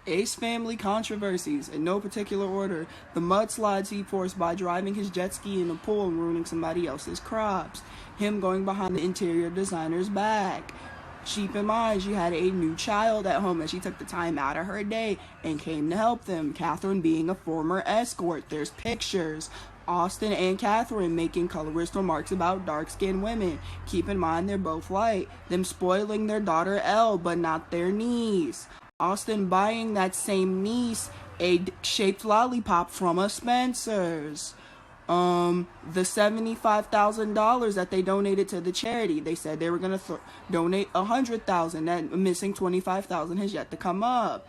Ace family controversies, in no particular order. The mudslides he forced by driving his jet ski in a pool and ruining somebody else's crops. Him going behind the interior designer's back. Keep in mind, she had a new child at home and she took the time out of her day and came to help them. Catherine being a former escort. There's pictures. Austin and Catherine making colorist remarks about dark-skinned women. Keep in mind, they're both white. Them spoiling their daughter Elle, but not their niece. Austin buying that same niece a shaped lollipop from a Spencer's. The $75,000 that they donated to the charity, they said they were gonna donate $100,000. That missing $25,000 has yet to come up.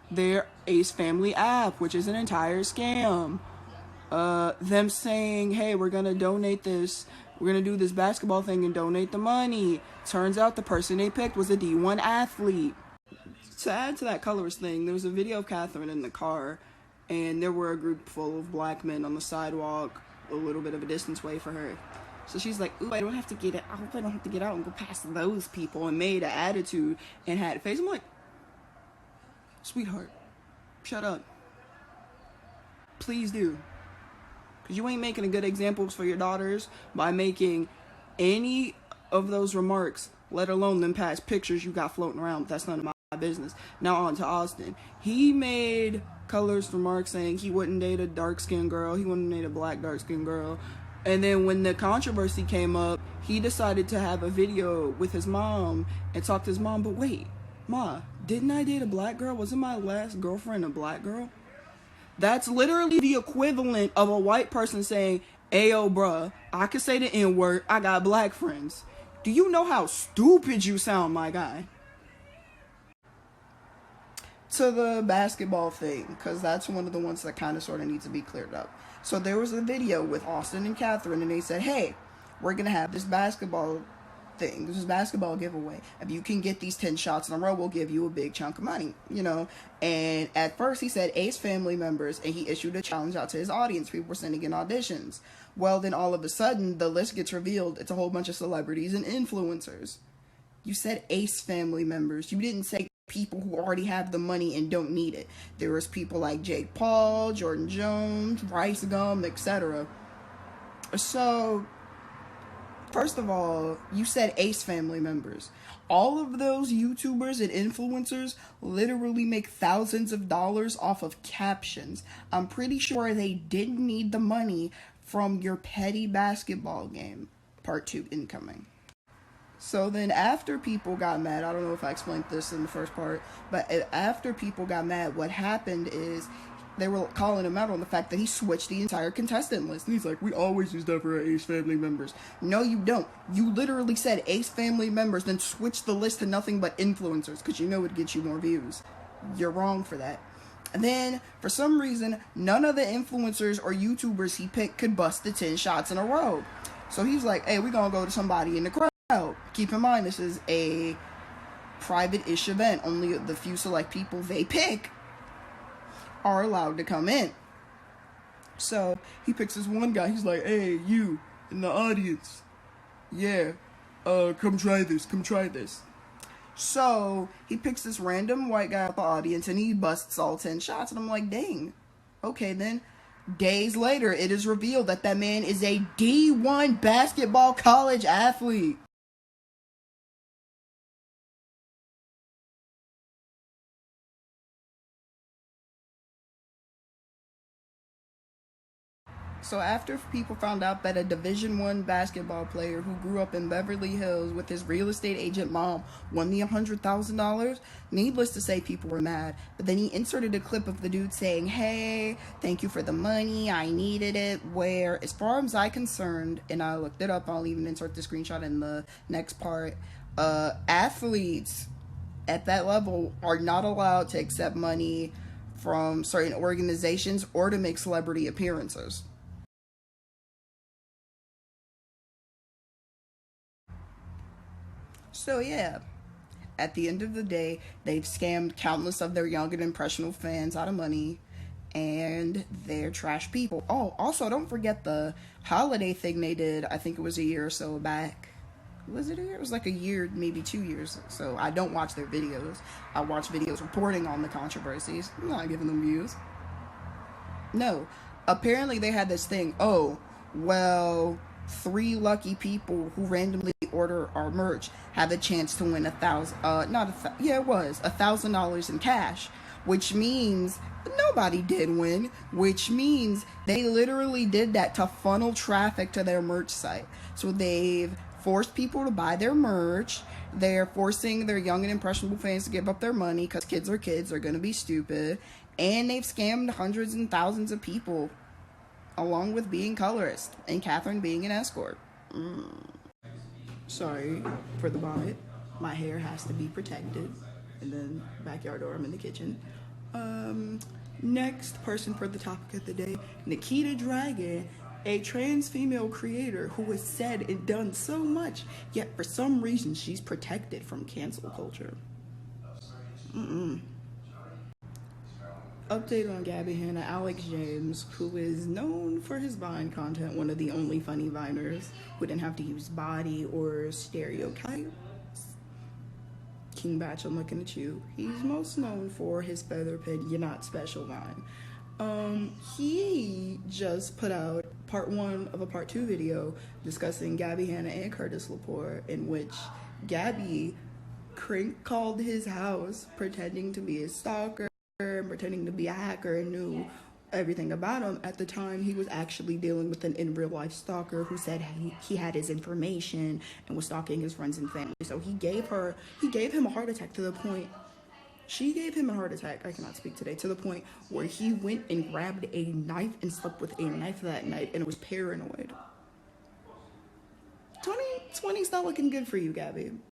Their Ace Family app, which is an entire scam. Them saying, hey, we're gonna donate this. We're gonna do this basketball thing and donate the money. Turns out the person they picked was a D1 athlete. To add to that colorist thing, there was a video of Catherine in the car, and there were a group full of black men on the sidewalk, a little bit of a distance away for her. So she's like, ooh, I hope I don't have to get out and go past those people, and made an attitude and had a face. I'm like, sweetheart, shut up. Please do. Because you ain't making a good examples for your daughters by making any of those remarks, let alone them past pictures you got floating around. That's none of my business. Now on to Austin. He made colorist remarks saying he wouldn't date a dark-skinned girl. He wouldn't date a black dark-skinned girl. And then when the controversy came up, he decided to have a video with his mom and talk to his mom. But wait, Ma, didn't I date a black girl? Wasn't my last girlfriend a black girl? That's literally the equivalent of a white person saying, ayo, bruh, I could say the N-word, I got black friends. Do you know how stupid you sound, my guy? To the basketball thing, because that's one of the ones that kind of sort of needs to be cleared up. So there was a video with Austin and Catherine, and they said, hey, we're going to have this basketball thing, this is basketball giveaway. If you can get these 10 shots in a row, we'll give you a big chunk of money, you know. And at first he said Ace family members, and he issued a challenge out to his audience. People were sending in auditions. Well, then all of a sudden, the list gets revealed. It's a whole bunch of celebrities and influencers. You said Ace family members. You didn't say people who already have the money and don't need it. There was people like Jake Paul, Jordan Jones, Rice Gum, etc. So, first of all, you said Ace family members. All of those YouTubers and influencers literally make thousands of dollars off of captions. I'm pretty sure they didn't need the money from your petty basketball game. Part 2 incoming. So then after people got mad, I don't know if I explained this in the first part, but after people got mad, what happened is they were calling him out on the fact that he switched the entire contestant list. And he's like, we always use that for our Ace family members. No, you don't. You literally said Ace family members, then switched the list to nothing but influencers, because you know it gets you more views. You're wrong for that. And then, for some reason, none of the influencers or YouTubers he picked could bust the 10 shots in a row. So he's like, hey, we're going to go to somebody in the crowd. Keep in mind, this is a private-ish event. Only the few select people they pick are allowed to come in. So he picks this one guy. He's like, hey, you in the audience. Yeah, come try this. So he picks this random white guy out the audience and he busts all 10 shots. And I'm like, dang. Okay, then. Days later, it is revealed that that man is a D1 basketball college athlete. So after people found out that a Division I basketball player who grew up in Beverly Hills with his real estate agent mom won the $100,000, needless to say, people were mad. But then he inserted a clip of the dude saying, hey, thank you for the money, I needed it, where, as far as I'm concerned, and I looked it up, I'll even insert the screenshot in the next part, athletes at that level are not allowed to accept money from certain organizations or to make celebrity appearances. So yeah, at the end of the day, they've scammed countless of their young and impressionable fans out of money, and they're trash people. Oh, also, don't forget the holiday thing they did, I think it was a year or so back, Was it a year? It was like a year, maybe 2 years. So I don't watch their videos. I watch videos reporting on the controversies. I'm not giving them views. No. Apparently they had this thing. Oh, well, 3 lucky people who randomly order our merch have a chance to win $1,000 in cash, which means nobody did win, which means they literally did that to funnel traffic to their merch site. So they've forced people to buy their merch. They're forcing their young and impressionable fans to give up their money because kids are kids, they're gonna be stupid, and they've scammed hundreds and thousands of people, along with being colorist and Catherine being an escort. Sorry for the bonnet. My hair has to be protected. And then backyard door, I'm in the kitchen. Next person for the topic of the day, Nikita Dragun, a trans female creator who has said and done so much, yet for some reason she's protected from cancel culture. Update on Gabbie Hanna, Alex James, who is known for his Vine content, one of the only funny Viners who didn't have to use body or stereotypes. King Batch, I'm looking at you. He's most known for his Feather Pit, You're Not Special Vine. He just put out part 1 of a part 2 video discussing Gabbie Hanna and Curtis Lepore, in which Gabbie called his house pretending to be a stalker, pretending to be a hacker, and knew everything about him. At the time, he was actually dealing with an in real life stalker who said he had his information and was stalking his friends and family. So he gave him a heart attack to the point, she gave him a heart attack, I cannot speak today, to the point where he went and grabbed a knife and slept with a knife that night and was paranoid. 2020's not looking good for you, Gabbie.